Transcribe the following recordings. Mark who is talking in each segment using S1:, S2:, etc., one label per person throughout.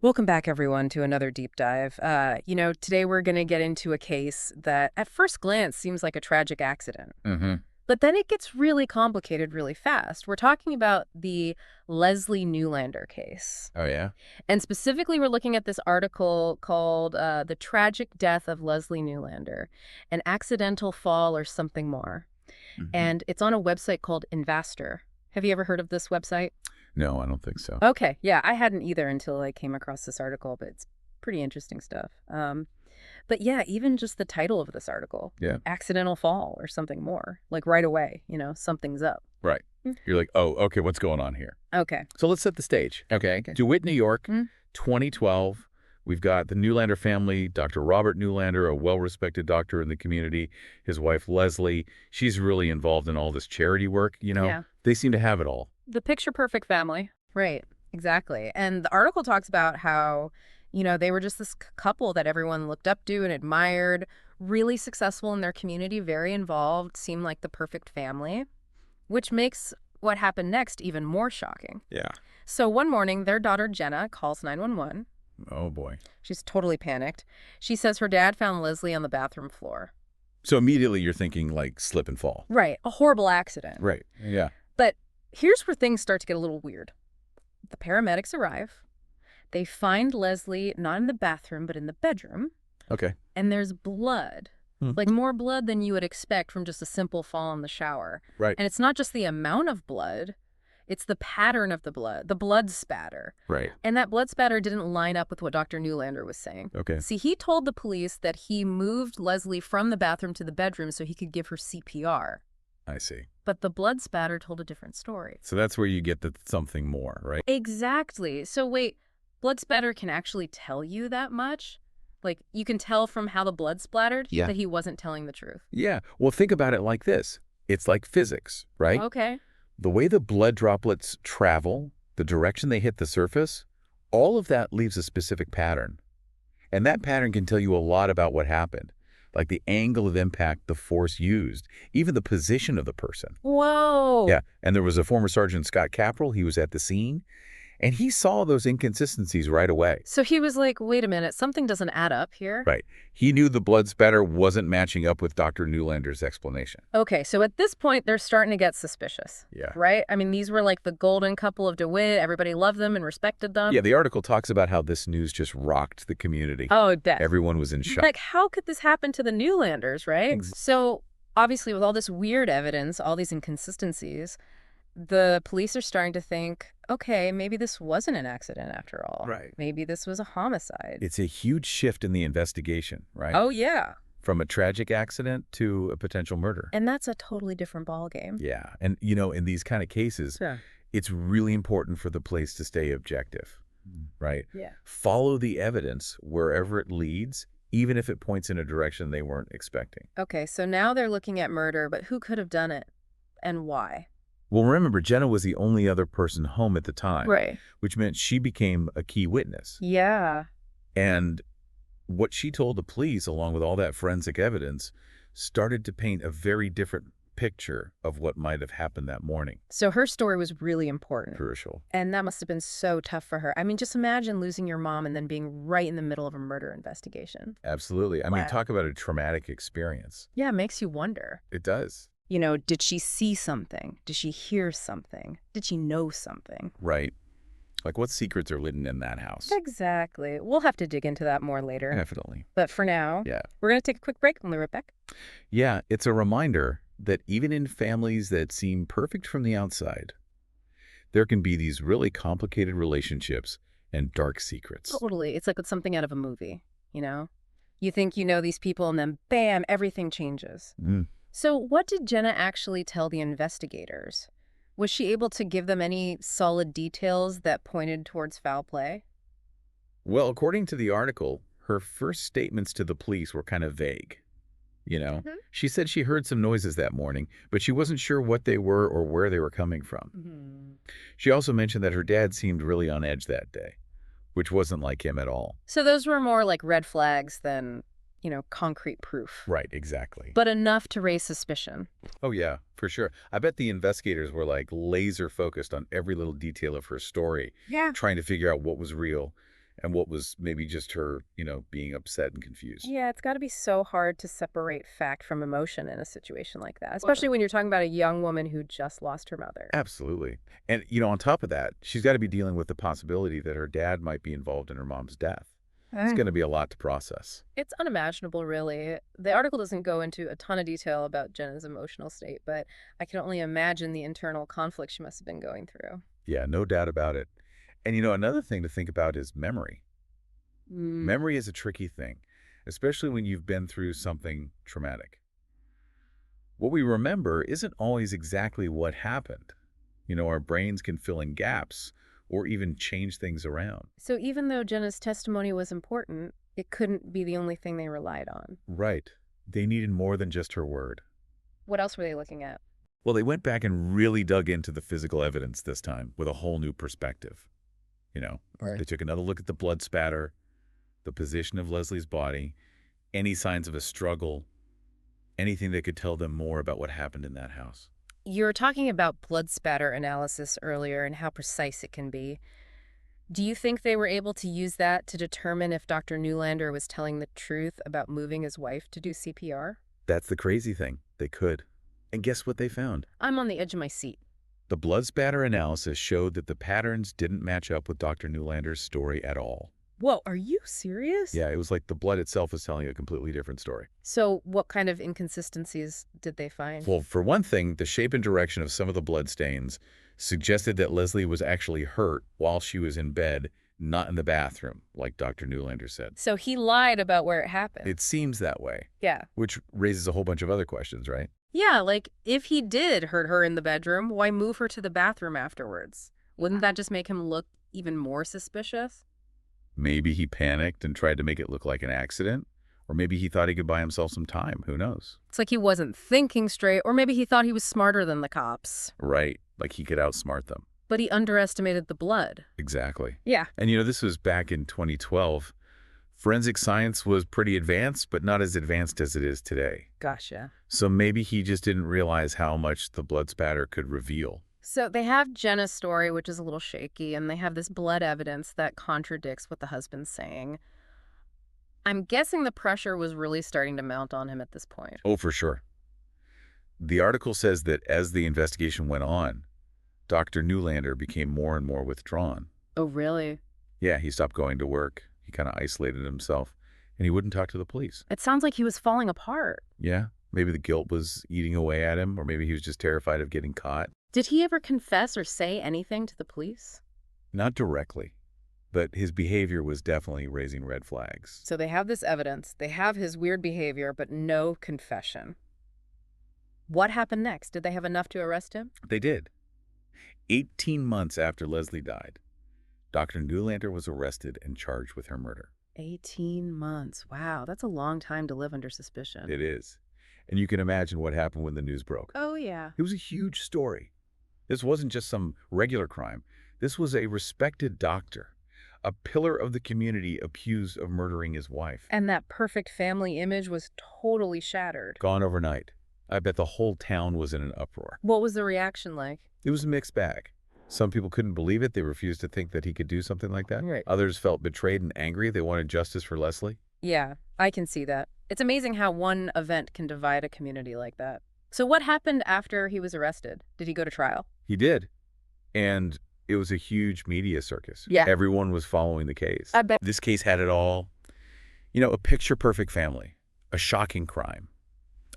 S1: Welcome back, everyone, to another deep dive. Today we're going to get into a case that at first glance seems like a tragic accident,
S2: Mm-hmm.
S1: but then it gets really complicated really fast. We're talking about the Leslie Newlander case.
S2: Oh, yeah?
S1: And specifically, we're looking at this article called The Tragic Death of Leslie Newlander, an Accidental Fall or Something More.
S2: Mm-hmm.
S1: And it's on a website called Investor. Have you ever heard of this website?
S2: No, I don't think so.
S1: Okay, yeah, I hadn't either until I came across this article, but it's pretty interesting stuff. But yeah, even just the title of this article,
S2: Yeah.
S1: accidental fall or something more, like right away, something's up.
S2: Right.
S1: Mm.
S2: You're like, oh, okay, what's going on here?
S1: Okay.
S2: So let's set the stage.
S3: Okay.
S2: DeWitt, New York,
S1: Mm.
S2: 2012. We've got the Newlander family, Dr. Robert Newlander, a well-respected doctor in the community, his wife, Leslie. She's really involved in all this charity work,
S1: Yeah.
S2: They seem to have it all.
S1: The picture perfect family. Right, exactly. And the article talks about how, they were just this couple that everyone looked up to and admired, really successful in their community, very involved, seemed like the perfect family, which makes what happened next even more shocking.
S2: Yeah.
S1: So one morning, their daughter Jenna calls 911.
S2: Oh, boy.
S1: She's totally panicked. She says her dad found Leslie on the bathroom floor.
S2: So immediately you're thinking, like, slip and fall.
S1: Right, a horrible accident.
S2: Right. Yeah.
S1: But here's where things start to get a little weird. The paramedics arrive. They find Leslie not in the bathroom, but in the bedroom.
S2: Okay.
S1: And there's blood.
S2: Hmm.
S1: Like more blood than you would expect from just a simple fall in the shower.
S2: Right.
S1: And it's not just the amount of blood, it's the pattern of the blood spatter.
S2: Right.
S1: And that blood spatter didn't line up with what Dr. Newlander was saying.
S2: Okay.
S1: See, he told the police that he moved Leslie from the bathroom to the bedroom so he could give her CPR.
S2: I see.
S1: But the blood spatter told a different story.
S2: So that's where you get the something more, right?
S1: Exactly. So wait, blood spatter can actually tell you that much? Like, you can tell from how the blood splattered
S2: Yeah.
S1: that he wasn't telling the truth.
S2: Yeah. Well, think about it like this. It's like physics, right?
S1: Okay.
S2: The way the blood droplets travel, the direction they hit the surface, all of that leaves a specific pattern. And that pattern can tell you a lot about what happened, like the angle of impact, the force used, even the position of the person.
S1: Whoa.
S2: Yeah. And there was a former Sergeant Scott Capral. He was at the scene, and he saw those inconsistencies right away.
S1: So he was like, wait a minute, something doesn't add up here.
S2: Right. He knew the blood spatter wasn't matching up with Dr. Newlander's explanation.
S1: Okay, so at this point, they're starting to get suspicious.
S2: Yeah.
S1: Right? I mean, these were like the golden couple of DeWitt. Everybody loved them and respected them.
S2: Yeah, the article talks about how this news just rocked the community.
S1: Oh, I bet.
S2: Everyone was in shock.
S1: Like, how could this happen to the Newlanders, right?
S2: Ex-
S1: So, obviously, with all this weird evidence, all these inconsistencies, the police are starting to think, okay, maybe this wasn't an accident after all.
S2: Right.
S1: Maybe this was a homicide.
S2: It's a huge shift in the investigation, right?
S1: Oh, yeah.
S2: From a tragic accident to a potential murder.
S1: And that's a totally different ballgame.
S2: Yeah. And, in these kind of cases,
S1: Yeah.
S2: it's really important for the police to stay objective, right?
S1: Yeah.
S2: Follow the evidence wherever it leads, even if it points in a direction they weren't expecting.
S1: Okay, so now they're looking at murder, but who could have done it and why?
S2: Well, remember, Jenna was the only other person home at the time,
S1: Right.
S2: which meant she became a key witness.
S1: Yeah.
S2: And what she told the police, along with all that forensic evidence, started to paint a very different picture of what might have happened that morning.
S1: So her story was really important.
S2: Crucial.
S1: And that must have been so tough for her. I mean, just imagine losing your mom and then being right in the middle of a murder investigation.
S2: Absolutely. I mean,
S1: Wow.
S2: talk about a traumatic experience.
S1: Yeah, it makes you wonder.
S2: It does.
S1: Did she see something? Did she hear something? Did she know something?
S2: Right. Like, what secrets are hidden in that house?
S1: Exactly. We'll have to dig into that more later.
S2: Definitely.
S1: But for now,
S2: Yeah.
S1: we're going to take a quick break and we'll be right back.
S2: Yeah, it's a reminder that even in families that seem perfect from the outside, there can be these really complicated relationships and dark secrets.
S1: Totally. It's like it's something out of a movie, You think you know these people and then bam, everything changes.
S2: Mm.
S1: So what did Jenna actually tell the investigators? Was she able to give them any solid details that pointed towards foul play?
S2: Well, according to the article, her first statements to the police were kind of vague. She said she heard some noises that morning, but she wasn't sure what they were or where they were coming from.
S1: Mm-hmm.
S2: She also mentioned that her dad seemed really on edge that day, which wasn't like him at all.
S1: So those were more like red flags than, concrete proof.
S2: Right, exactly.
S1: But enough to raise suspicion.
S2: Oh, yeah, for sure. I bet the investigators were like laser focused on every little detail of her story,
S1: Yeah.
S2: trying to figure out what was real and what was maybe just her, being upset and confused.
S1: Yeah, it's got to be so hard to separate fact from emotion in a situation like that, especially when you're talking about a young woman who just lost her mother.
S2: Absolutely. And, on top of that, she's got to be dealing with the possibility that her dad might be involved in her mom's death. It's going to be a lot to process.
S1: It's unimaginable, really. The article doesn't go into a ton of detail about Jenna's emotional state, but I can only imagine the internal conflict she must have been going through.
S2: Yeah, no doubt about it. And, another thing to think about is memory.
S1: Mm.
S2: Memory is a tricky thing, especially when you've been through something traumatic. What we remember isn't always exactly what happened. Our brains can fill in gaps or even change things around.
S1: So even though Jenna's testimony was important, it couldn't be the only thing they relied on.
S2: Right. They needed more than just her word.
S1: What else were they looking at?
S2: Well, they went back and really dug into the physical evidence this time with a whole new perspective.
S1: Right.
S2: They took another look at the blood spatter, the position of Leslie's body, any signs of a struggle, anything that could tell them more about what happened in that house.
S1: You were talking about blood spatter analysis earlier and how precise it can be. Do you think they were able to use that to determine if Dr. Newlander was telling the truth about moving his wife to do CPR?
S2: That's the crazy thing. They could. And guess what they found?
S1: I'm on the edge of my seat.
S2: The blood spatter analysis showed that the patterns didn't match up with Dr. Newlander's story at all.
S1: Whoa, are you serious?
S2: Yeah, it was like the blood itself was telling a completely different story.
S1: So what kind of inconsistencies did they find?
S2: Well, for one thing, the shape and direction of some of the blood stains suggested that Leslie was actually hurt while she was in bed, not in the bathroom, like Dr. Newlander said.
S1: So he lied about where it happened.
S2: It seems that way,
S1: Yeah.
S2: which raises a whole bunch of other questions, right?
S1: Yeah, like if he did hurt her in the bedroom, why move her to the bathroom afterwards? Wouldn't that just make him look even more suspicious?
S2: Maybe he panicked and tried to make it look like an accident, or maybe he thought he could buy himself some time. Who knows?
S1: It's like he wasn't thinking straight, or maybe he thought he was smarter than the cops.
S2: Right, like he could outsmart them.
S1: But he underestimated the blood.
S2: Exactly.
S1: Yeah.
S2: And this was back in 2012. Forensic science was pretty advanced, but not as advanced as it is today.
S1: Gotcha.
S2: So maybe he just didn't realize how much the blood spatter could reveal.
S1: So they have Jenna's story, which is a little shaky, and they have this blood evidence that contradicts what the husband's saying. I'm guessing the pressure was really starting to mount on him at this point.
S2: Oh, for sure. The article says that as the investigation went on, Dr. Newlander became more and more withdrawn.
S1: Oh, really?
S2: Yeah, he stopped going to work. He kind of isolated himself, and he wouldn't talk to the police.
S1: It sounds like he was falling apart.
S2: Yeah, maybe the guilt was eating away at him, or maybe he was just terrified of getting caught.
S1: Did he ever confess or say anything to the police?
S2: Not directly, but his behavior was definitely raising red flags.
S1: So they have this evidence, they have his weird behavior, but no confession. What happened next? Did they have enough to arrest him?
S2: They did. 18 months after Leslie died, Dr. Newlander was arrested and charged with her murder.
S1: 18 months. Wow, that's a long time to live under suspicion.
S2: It is. And you can imagine what happened when the news broke.
S1: Oh, yeah.
S2: It was a huge story. This wasn't just some regular crime. This was a respected doctor, a pillar of the community accused of murdering his wife.
S1: And that perfect family image was totally shattered.
S2: Gone overnight. I bet the whole town was in an uproar.
S1: What was the reaction like?
S2: It was a mixed bag. Some people couldn't believe it. They refused to think that he could do something like that.
S1: Right.
S2: Others felt betrayed and angry. They wanted justice for Leslie.
S1: Yeah, I can see that. It's amazing how one event can divide a community like that. So what happened after he was arrested? Did he go to trial?
S2: He did. And it was a huge media circus.
S1: Yeah.
S2: Everyone was following the case.
S1: I bet.
S2: This case had it all. A picture-perfect family, a shocking crime,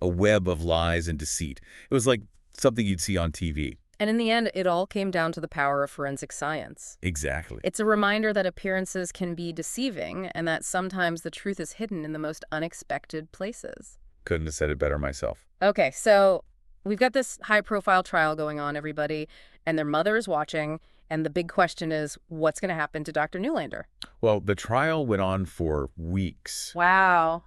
S2: a web of lies and deceit. It was like something you'd see on TV.
S1: And in the end, it all came down to the power of forensic science.
S2: Exactly.
S1: It's a reminder that appearances can be deceiving and that sometimes the truth is hidden in the most unexpected places.
S2: Couldn't have said it better myself.
S1: Okay, so we've got this high-profile trial going on, everybody, and their mother is watching, and the big question is, what's going to happen to Dr. Newlander?
S2: Well, the trial went on for weeks.
S1: Wow.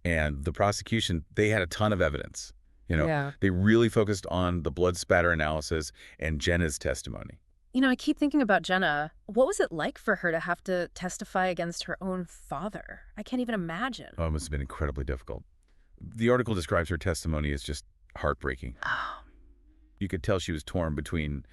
S2: And the prosecution, they had a ton of evidence.
S1: Yeah.
S2: They really focused on the blood spatter analysis and Jenna's testimony.
S1: I keep thinking about Jenna. What was it like for her to have to testify against her own father? I can't even imagine.
S2: Oh, it must have been incredibly difficult. The article describes her testimony as just heartbreaking.
S1: Oh.
S2: You could tell she was torn between,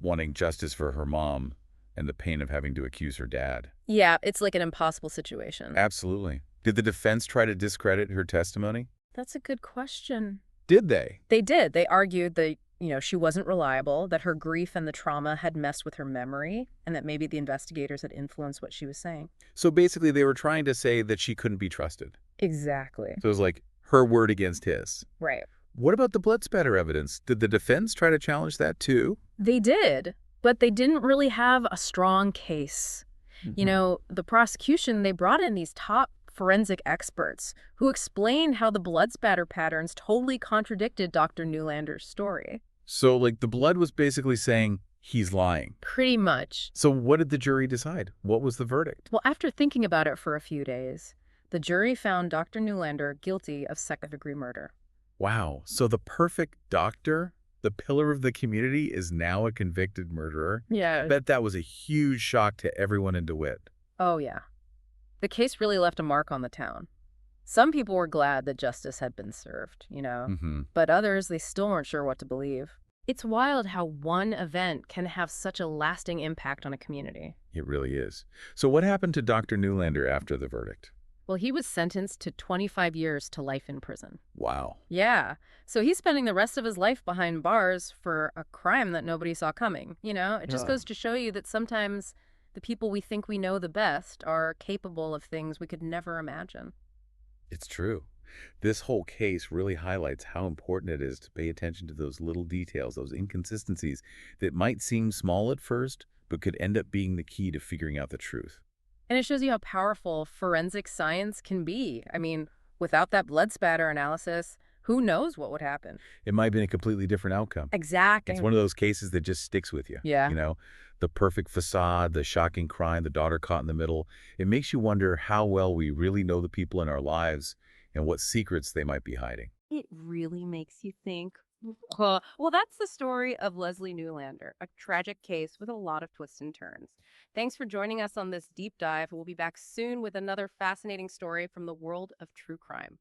S2: wanting justice for her mom, and the pain of having to accuse her dad.
S1: Yeah, it's like an impossible situation.
S2: Absolutely. Did the defense try to discredit her testimony?
S1: That's a good question.
S2: Did they?
S1: They did. They argued that, she wasn't reliable, that her grief and the trauma had messed with her memory, and that maybe the investigators had influenced what she was saying.
S2: So basically, they were trying to say that she couldn't be trusted.
S1: Exactly.
S2: So it was like her word against his.
S1: Right.
S2: What about the blood spatter evidence? Did the defense try to challenge that too?
S1: They did, but they didn't really have a strong case.
S2: Mhm.
S1: The prosecution, they brought in these top forensic experts who explained how the blood spatter patterns totally contradicted Dr. Newlander's story.
S2: So, like, the blood was basically saying he's lying.
S1: Pretty much.
S2: So what did the jury decide? What was the verdict?
S1: Well, after thinking about it for a few days, the jury found Dr. Newlander guilty of second-degree murder.
S2: Wow. So the perfect doctor, the pillar of the community, is now a convicted murderer?
S1: Yeah.
S2: Bet that was a huge shock to everyone in DeWitt.
S1: Oh, yeah. The case really left a mark on the town. Some people were glad that justice had been served.
S2: Mm-hmm.
S1: But others, they still weren't sure what to believe. It's wild how one event can have such a lasting impact on a community.
S2: It really is. So what happened to Dr. Newlander after the verdict?
S1: Well, he was sentenced to 25 years to life in prison.
S2: Wow.
S1: Yeah. So he's spending the rest of his life behind bars for a crime that nobody saw coming. It just
S2: Yeah.
S1: goes to show you that sometimes the people we think we know the best are capable of things we could never imagine.
S2: It's true. This whole case really highlights how important it is to pay attention to those little details, those inconsistencies that might seem small at first, but could end up being the key to figuring out the truth.
S1: And it shows you how powerful forensic science can be. I mean, without that blood spatter analysis, who knows what would happen?
S2: It might have been a completely different outcome.
S1: Exactly.
S2: It's one of those cases that just sticks with you.
S1: Yeah.
S2: The perfect facade, the shocking crime, the daughter caught in the middle. It makes you wonder how well we really know the people in our lives and what secrets they might be hiding.
S1: It really makes you think. Well, that's the story of Leslie Newlander, a tragic case with a lot of twists and turns. Thanks for joining us on this deep dive. We'll be back soon with another fascinating story from the world of true crime.